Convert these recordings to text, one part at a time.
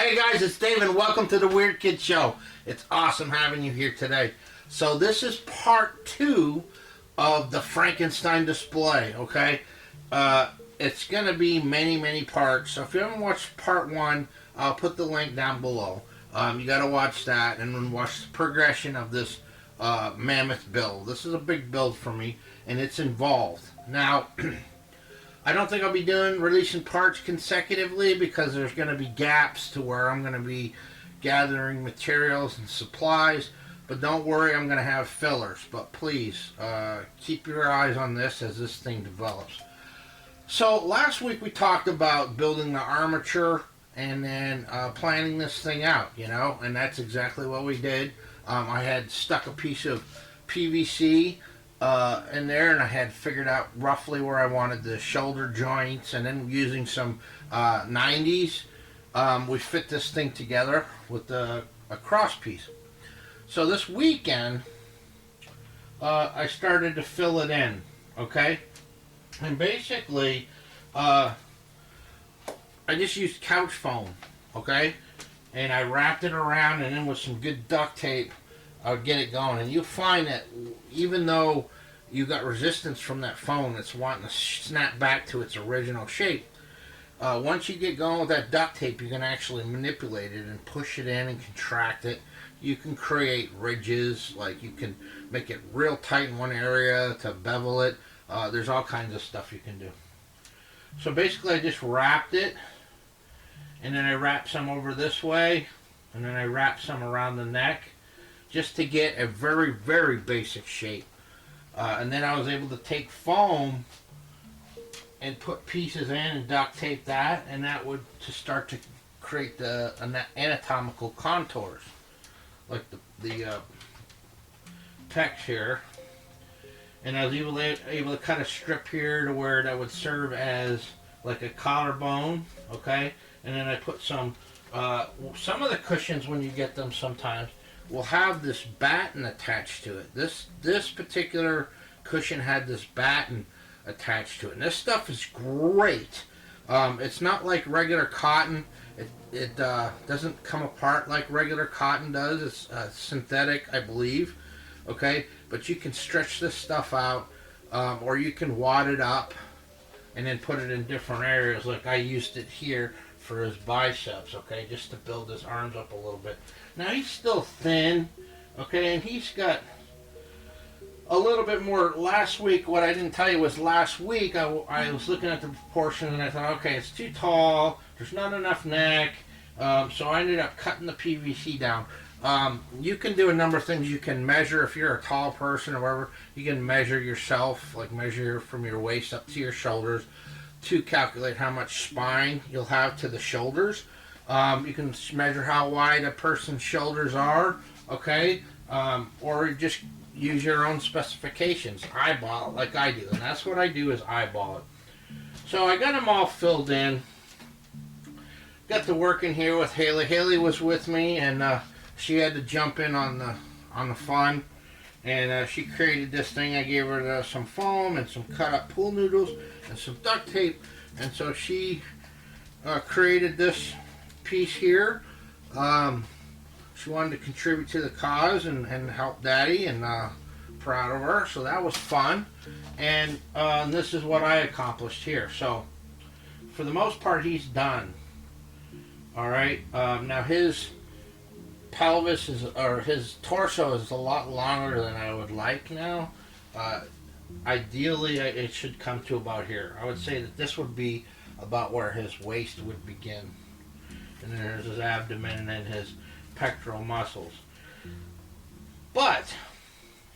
Hey guys, it's Dave and welcome to the Weird Kid Show. It's awesome having you here today. So this is part 2 of the Frankenstein display, okay? It's going to be many parts. So if you haven't watched part 1, I'll put the link down below. You got to watch that and then watch the progression of this mammoth build. This is a big build for me and it's involved. Now, I don't think I'll be releasing parts consecutively because there's going to be gaps to where I'm going to be gathering materials and supplies. But don't worry, I'm going to have fillers. But please, keep your eyes on this as this thing develops. So last week we talked about building the armature and then planning this thing out, you know. And that's exactly what we did. I had stuck a piece of PVC in there, and I had figured out roughly where I wanted the shoulder joints, and then using some 90s, we fit this thing together with a cross piece. So this weekend, I started to fill it in, okay? And basically, I just used couch foam, okay? And I wrapped it around, and then with some good duct tape, I would get it going. And you'll find that even though you got resistance from that foam, it's wanting to snap back to its original shape. Once you get going with that duct tape, you can actually manipulate it and push it in and contract it. You can create ridges, like you can make it real tight in one area to bevel it. There's all kinds of stuff you can do. So basically I just wrapped it, and then I wrapped some over this way, and then I wrapped some around the neck, just to get a very basic shape. And then I was able to take foam and put pieces in and duct tape that, and that would to start to create the anatomical contours, like the pecs here. And I was able to cut a strip here to where that would serve as like a collarbone, okay? And then I put some of the cushions, when you get them sometimes, will have this batten attached to it. This particular cushion had this batten attached to it. And this stuff is great. It's not like regular cotton. It doesn't come apart like regular cotton does. It's synthetic, I believe. Okay? But you can stretch this stuff out, or you can wad it up and then put it in different areas. Like I used it here for his biceps, okay, just to build his arms up a little bit. Now he's still thin, okay, and he's got a little bit more. Last week, what I didn't tell you was last week I was looking at the proportion and I thought, okay, it's too tall, there's not enough neck, so I ended up cutting the PVC down. You can do a number of things. You can measure, if you're a tall person or whatever, you can measure yourself, like measure from your waist up to your shoulders to calculate how much spine you'll have to the shoulders. You can measure how wide a person's shoulders are, okay? Or just use your own specifications. Eyeball it like I do, and that's what I do, is eyeball it. So I got them all filled in. Got to work in here with Haley. Haley was with me, and she had to jump in on the fun, and she created this thing. I gave her some foam and some cut up pool noodles and some duct tape, and so she created this piece here. She wanted to contribute to the cause and help Daddy, and proud of her, so that was fun. And this is what I accomplished here. So for the most part, he's done. Alright, now his pelvis or his torso is a lot longer than I would like now. Ideally, it should come to about here. I would say that this would be about where his waist would begin. And then there's his abdomen and then his pectoral muscles. But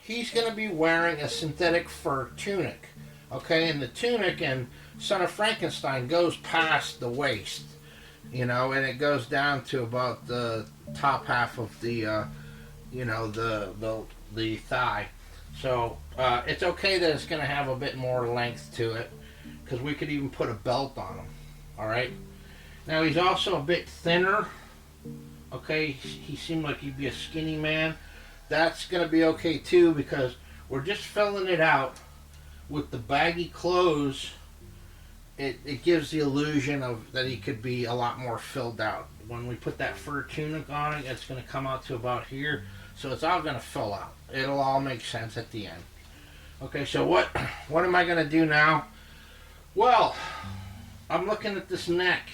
he's going to be wearing a synthetic fur tunic. Okay, and the tunic in Son of Frankenstein goes past the waist, you know, and it goes down to about the top half of the, you know, the thigh. So it's okay that it's going to have a bit more length to it, because we could even put a belt on him. All right. Now he's also a bit thinner. Okay, he seemed like he'd be a skinny man. That's going to be okay too, because we're just filling it out with the baggy clothes it gives the illusion of that he could be a lot more filled out. When we put that fur tunic on it, it's going to come out to about here, so it's all going to fill out. It'll all make sense at the end. Okay, so what am I going to do now? Well, I'm looking at this neck.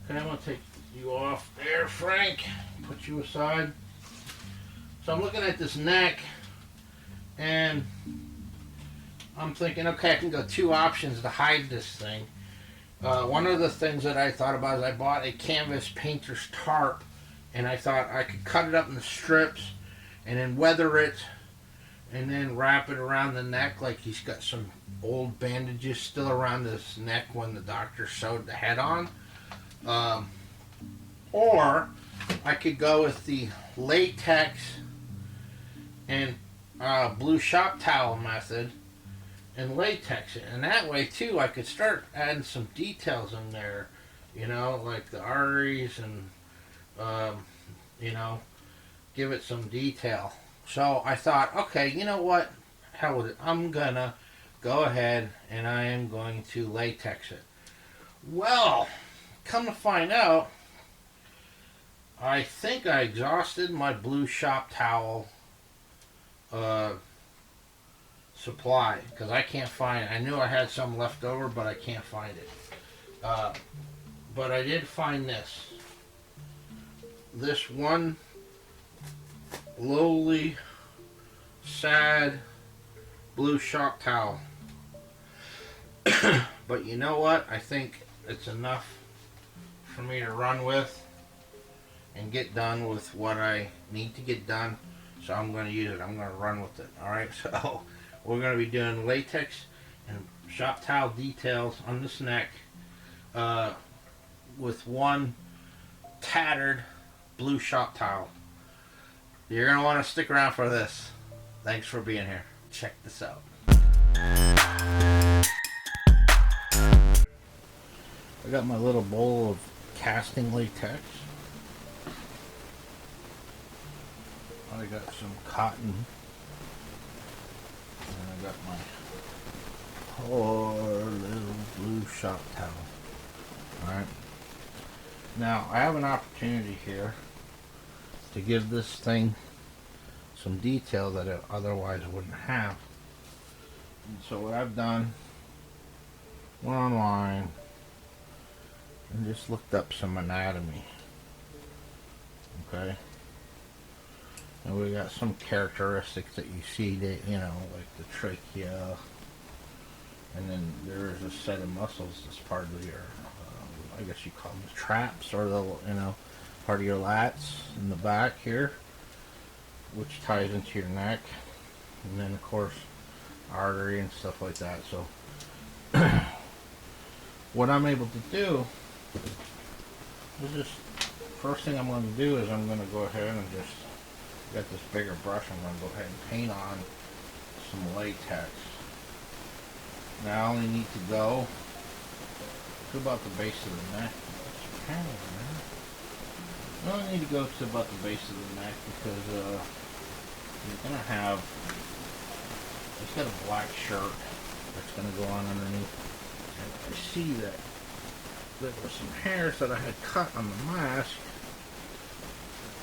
Okay, I'm going to take you off there, Frank. Put you aside. So I'm looking at this neck, and I'm thinking, okay, I can go two options to hide this thing. One of the things that I thought about is I bought a canvas painter's tarp, and I thought I could cut it up into strips and then weather it and then wrap it around the neck like he's got some old bandages still around his neck when the doctor sewed the head on. Or I could go with the latex and blue shop towel method and latex it, and that way too I could start adding some details in there, you know, like the arteries and you know, give it some detail. So I thought, okay, you know what, hell with it, I'm gonna go ahead and I am going to latex it. Well, come to find out, I think I exhausted my blue shop towel supply, because I can't find it. I knew I had some left over, but I can't find it. But I did find this one lowly, sad blue shop towel. But you know what? I think it's enough for me to run with and get done with what I need to get done. So I'm going to use it. I'm going to run with it. Alright, so we're going to be doing latex and shop towel details on this neck with one tattered blue shop towel. You're going to want to stick around for this. Thanks for being here. Check this out. I got my little bowl of casting latex. I got some cotton. And I got my poor little blue shop towel. Alright. Now, I have an opportunity here to give this thing some detail that it otherwise wouldn't have. And so what I've done, went online and just looked up some anatomy. Okay. And we got some characteristics that you see that, you know, like the trachea, and then there's a set of muscles that's part of your, I guess you call them the traps, or the, you know, part of your lats in the back here, which ties into your neck, and then of course artery and stuff like that. So what I'm able to do is just, first thing I'm going to do is I'm going to go ahead and just got this bigger brush. I'm going to go ahead and paint on some latex. Now I only need to go to about the base of the neck. I only need to go to about the base of the neck because you're going to have, it's got a black shirt that's going to go on underneath. And I see that there were some hairs that I had cut on the mask.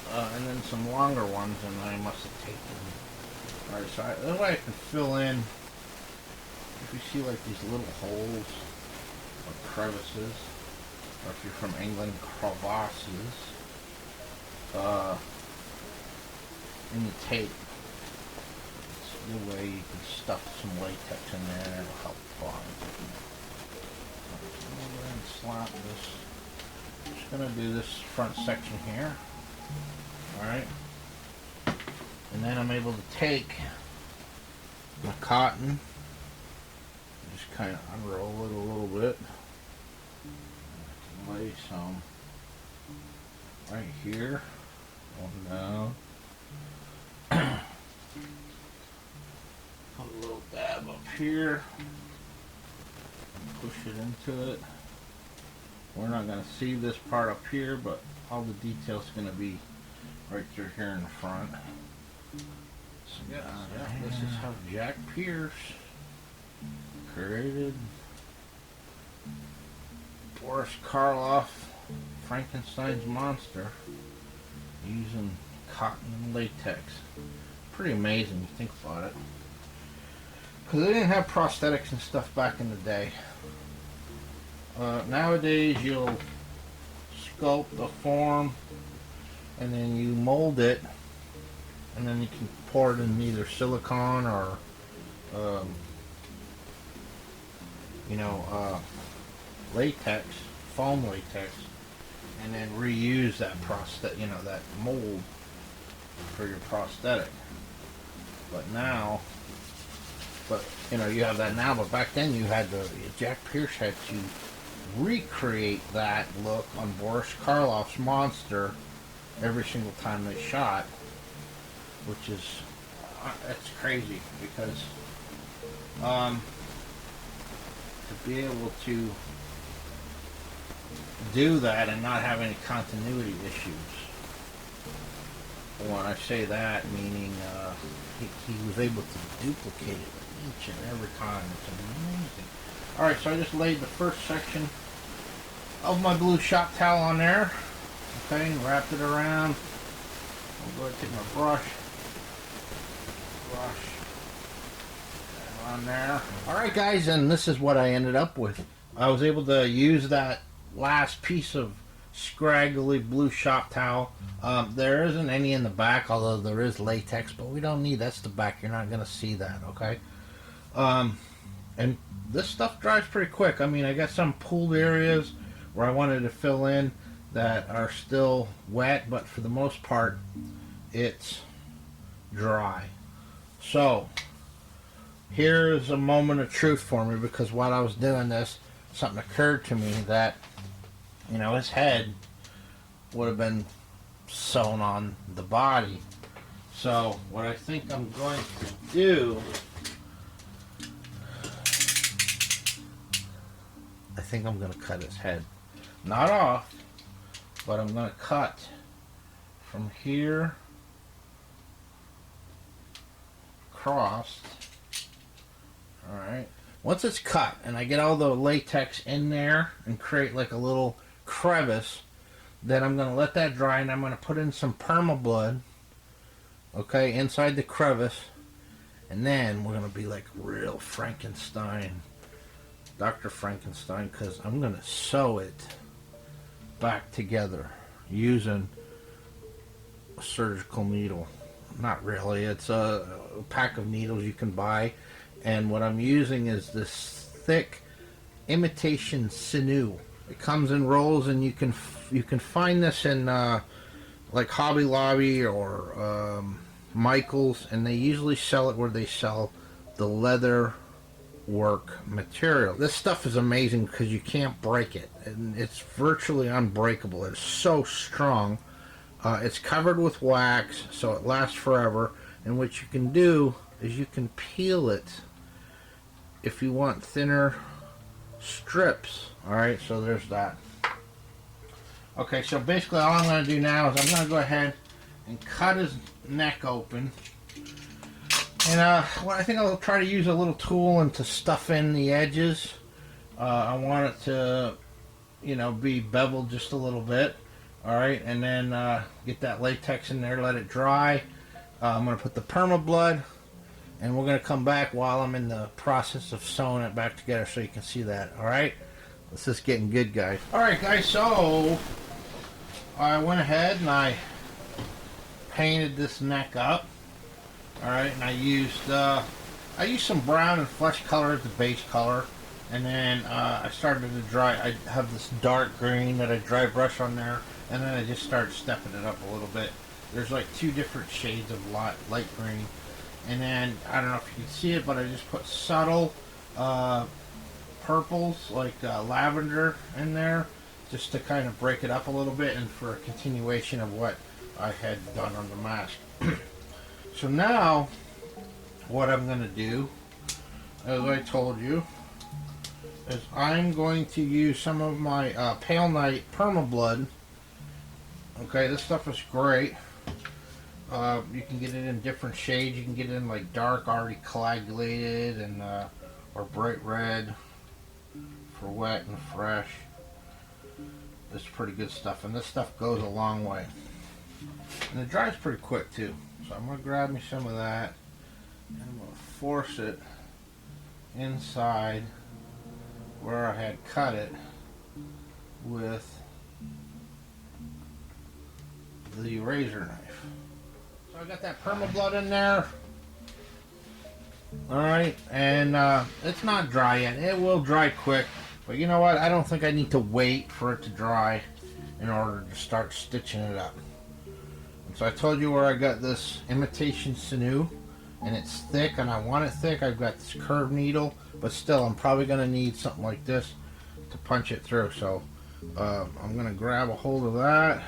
And then some longer ones, and I must have taken them. Alright, so that way I can fill in, if you see like these little holes, or crevices, or if you're from England, crevasses, in the tape. It's the way you can stuff some latex in there, and it'll help bind. So I'm going to go ahead and slap this. I'm just going to do this front section here. Alright, and then I'm able to take my cotton, just kind of unroll it a little bit, lay some right here, one down, put a little dab up here, and push it into it. We're not going to see this part up here, but all the details are going to be right through here in the front. So yeah, this is how Jack Pierce created Boris Karloff, Frankenstein's monster, using cotton and latex. Pretty amazing, you think about it. Because they didn't have prosthetics and stuff back in the day. Nowadays, you'll sculpt a form, and then you mold it, and then you can pour it in either silicone or, latex, foam latex, and then reuse that that mold for your prosthetic. You have that now, but back then Jack Pierce had to recreate that look on Boris Karloff's monster every single time they shot, which is, it's crazy because, to be able to do that and not have any continuity issues. When I say that, meaning he was able to duplicate it each and every time. It's amazing. Alright, so I just laid the first section of my blue shop towel on there. Okay, and wrapped it around. I'll go ahead and take my brush on there. Alright guys, and this is what I ended up with. I was able to use that last piece of scraggly blue shop towel. There isn't any in the back, although there is latex, but we don't need, that's the back, you're not going to see that, okay? And this stuff dries pretty quick. I mean, I got some pooled areas where I wanted to fill in that are still wet, but for the most part, it's dry. So, here's a moment of truth for me, because while I was doing this, something occurred to me that, his head would have been sewn on the body. So, what I think I'm going to do, I think I'm going to cut his head. Not off, but I'm going to cut from here across. Alright. Once it's cut and I get all the latex in there and create like a little crevice, then I'm going to let that dry and I'm going to put in some perma-blood, okay, inside the crevice, and then we're going to be like real Frankenstein, Dr. Frankenstein, because I'm going to sew it back together using a surgical needle. Not really, it's a pack of needles you can buy, and what I'm using is this thick imitation sinew. It comes in rolls, and you can find this in like Hobby Lobby or Michael's, and they usually sell it where they sell the leather work material. This stuff is amazing because you can't break it, and it's virtually unbreakable. It's so strong. It's covered with wax, so it lasts forever, and what you can do is you can peel it if you want thinner strips. Alright, so there's that. Okay, so basically all I'm going to do now is I'm going to go ahead and cut his neck open. And I think I'll try to use a little tool and to stuff in the edges. I want it to, be beveled just a little bit. Alright, and then get that latex in there, let it dry. I'm going to put the perma-blood, and we're going to come back while I'm in the process of sewing it back together so you can see that. Alright, this is getting good, guys. Alright guys, so I went ahead and I painted this neck up. Alright, and I used some brown and flesh color as the base color, and then I started to dry. I have this dark green that I dry brush on there, and then I just started stepping it up a little bit. There's like two different shades of light green, and then I don't know if you can see it, but I just put subtle purples like lavender in there, just to kind of break it up a little bit and for a continuation of what I had done on the mask. So now what I'm going to do, as I told you, is I'm going to use some of my Pale Night Perma-Blood. Okay, this stuff is great. You can get it in different shades. You can get it in like dark, already coagulated, and or bright red for wet and fresh. This is pretty good stuff, and this stuff goes a long way. And it dries pretty quick too. So I'm going to grab me some of that, and I'm going to force it inside where I had cut it with the razor knife. So I got that permablood in there. Alright, and it's not dry yet. It will dry quick, but you know what? I don't think I need to wait for it to dry in order to start stitching it up. And so I told you where I got this imitation sinew, and it's thick, and I want it thick. I've got this curved needle, but still I'm probably going to need something like this to punch it through. So I'm going to grab a hold of that.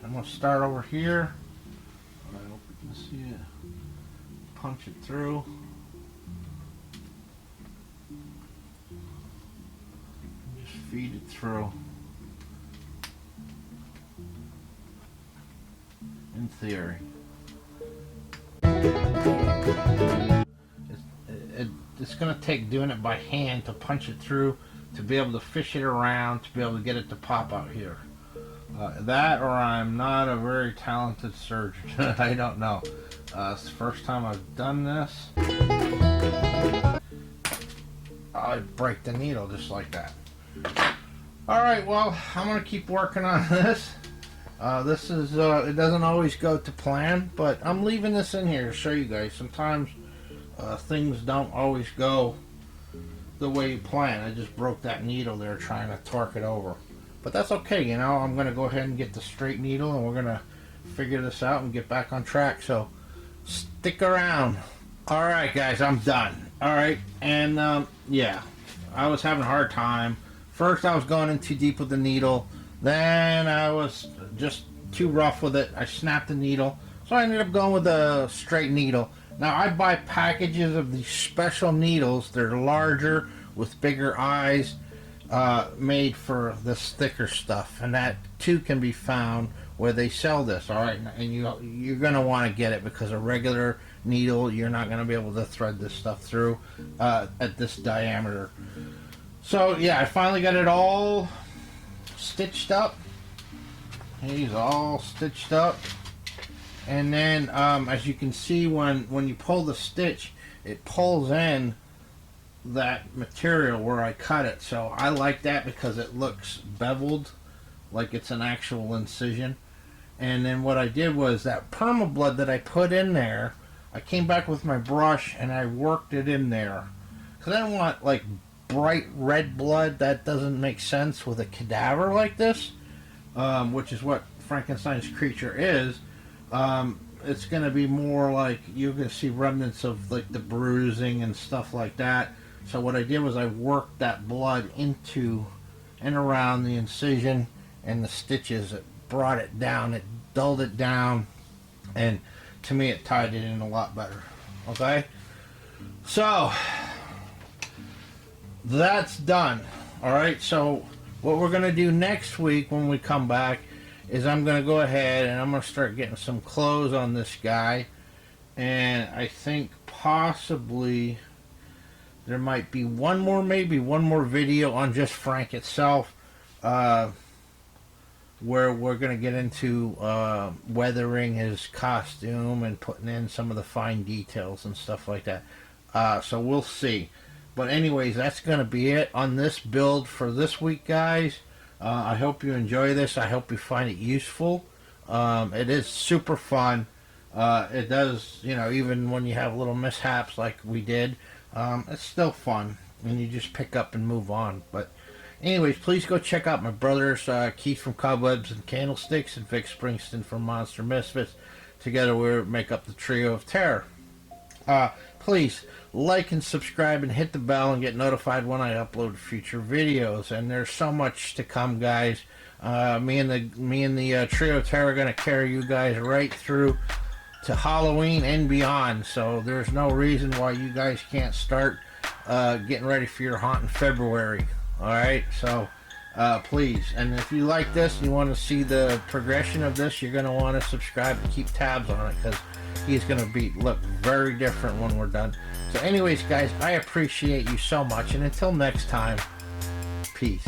I'm going to start over here. I hope you can see it. Punch it through. Just feed it through. In theory. It's going to take doing it by hand to punch it through, to be able to fish it around, to be able to get it to pop out here. That, or I'm not a very talented surgeon. I don't know. It's the first time I've done this. I break the needle just like that. Alright, well, I'm going to keep working on this. This is, it doesn't always go to plan, but I'm leaving this in here to show you guys. Sometimes things don't always go the way you plan. I just broke that needle there trying to torque it over. But that's okay, you know. I'm going to go ahead and get the straight needle, and we're going to figure this out and get back on track. So stick around. Alright guys, I'm done. Alright, and yeah, I was having a hard time. First I was going in too deep with the needle, then I was just too rough with it. I snapped the needle, so I ended up going with a straight needle. Now I buy packages of these special needles. They're larger with bigger eyes, made for this thicker stuff, and that too can be found where they sell this. All right, and you're gonna want to get it, because a regular needle, you're not gonna be able to thread this stuff through at this diameter. So yeah, I finally got it all stitched up. He's all stitched up, and then as you can see, when you pull the stitch, it pulls in that material where I cut it. So I like that because it looks beveled, like it's an actual incision. And then what I did was that permablood that I put in there, I came back with my brush and I worked it in there, because I don't want like bright red blood. That doesn't make sense with a cadaver like this, which is what Frankenstein's creature is. It's going to be more like you're going to see remnants of like the bruising and stuff like that. So what I did was I worked that blood into and around the incision and the stitches. It brought it down, it dulled it down, and to me it tied it in a lot better. Okay, so that's done. Alright, so what we're going to do next week when we come back is I'm going to go ahead and I'm going to start getting some clothes on this guy, and I think possibly there might be maybe one more video on just Frank itself, where we're going to get into weathering his costume and putting in some of the fine details and stuff like that. So we'll see. But anyways, that's going to be it on this build for this week, guys. I hope you enjoy this. I hope you find it useful. It is super fun. It does, you know, even when you have little mishaps like we did, it's still fun, and you just pick up and move on. But anyways, please go check out my brothers, Keith from Cobwebs and Candlesticks and Vic Springston from Monster Misfits. Together we make up the Trio of Terror. Please like and subscribe and hit the bell and get notified when I upload future videos. And there's so much to come, guys. Me and the Trio of Terror are going to carry you guys right through to Halloween and beyond. So there's no reason why you guys can't start getting ready for your haunt in February. Alright, so please. And if you like this and you want to see the progression of this, you're going to want to subscribe and keep tabs on it, because he's going to look very different when we're done. So anyways, guys, I appreciate you so much, and until next time, peace.